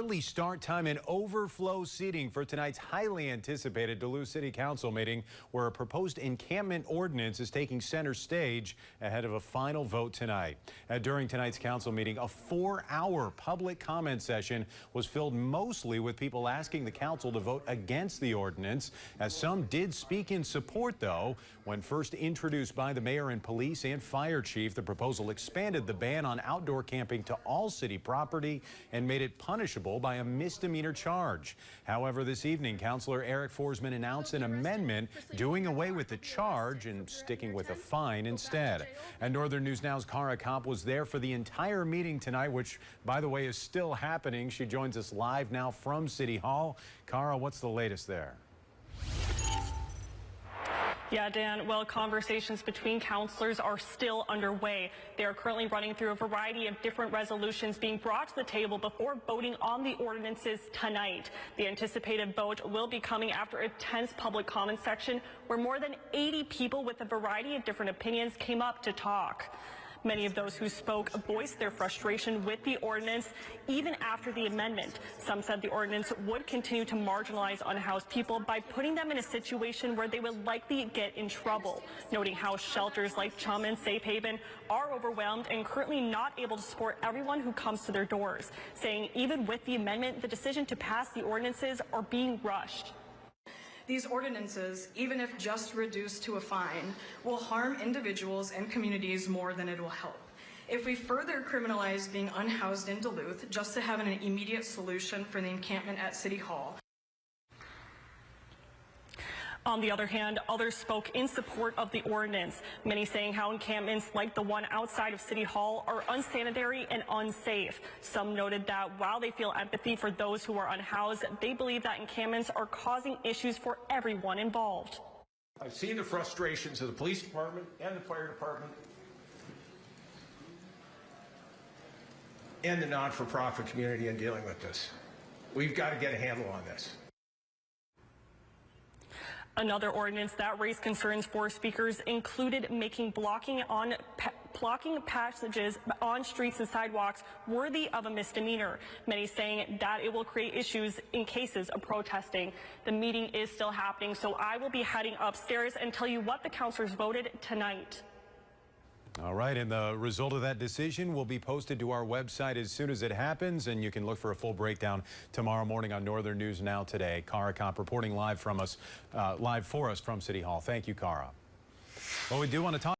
Early start time and overflow seating for tonight's highly anticipated Duluth City Council meeting, where a proposed encampment ordinance is taking center stage ahead of a final vote tonight. During tonight's council meeting, a 4-hour public comment session was filled mostly with people asking the council to vote against the ordinance, as some did speak in support, though. When first introduced by the mayor and police and fire chief, the proposal expanded the ban on outdoor camping to all city property and made it punishable by a misdemeanor charge. However, this evening, Councilor Eric Forsman announced an amendment doing away with the charge and sticking with a fine instead. And Northern News Now's Cara Kopp was there for the entire meeting tonight, which, by the way, is still happening. She joins us live now from City Hall. Cara, what's the latest there? Yeah, Dan, well, conversations between councilors are still underway. They are currently running through a variety of different resolutions being brought to the table before voting on the ordinances tonight. The anticipated vote will be coming after a tense public comment section where more than 80 people with a variety of different opinions came up to talk. Many of those who spoke voiced their frustration with the ordinance even after the amendment. Some said the ordinance would continue to marginalize unhoused people by putting them in a situation where they would likely get in trouble, noting how shelters like Chum and Safe Haven are overwhelmed and currently not able to support everyone who comes to their doors, saying even with the amendment, the decision to pass the ordinances are being rushed. These ordinances, even if just reduced to a fine, will harm individuals and communities more than it will help. If we further criminalize being unhoused in Duluth just to have an immediate solution for the encampment at City Hall. On the other hand, others spoke in support of the ordinance, many saying how encampments like the one outside of City Hall are unsanitary and unsafe. Some noted that while they feel empathy for those who are unhoused, they believe that encampments are causing issues for everyone involved. I've seen the frustrations of the police department and the fire department and the not-for-profit community in dealing with this. We've got to get a handle on this. Another ordinance that raised concerns for speakers included making blocking passages on streets and sidewalks worthy of a misdemeanor, many saying that it will create issues in cases of protesting. The meeting is still happening, so I will be heading upstairs and tell you what the councilors voted tonight. All right, and the result of that decision will be posted to our website as soon as it happens, and you can look for a full breakdown tomorrow morning on Northern News Now today. Cara Kopp reporting live for us from City Hall. Thank you, Cara. Well, we do want to talk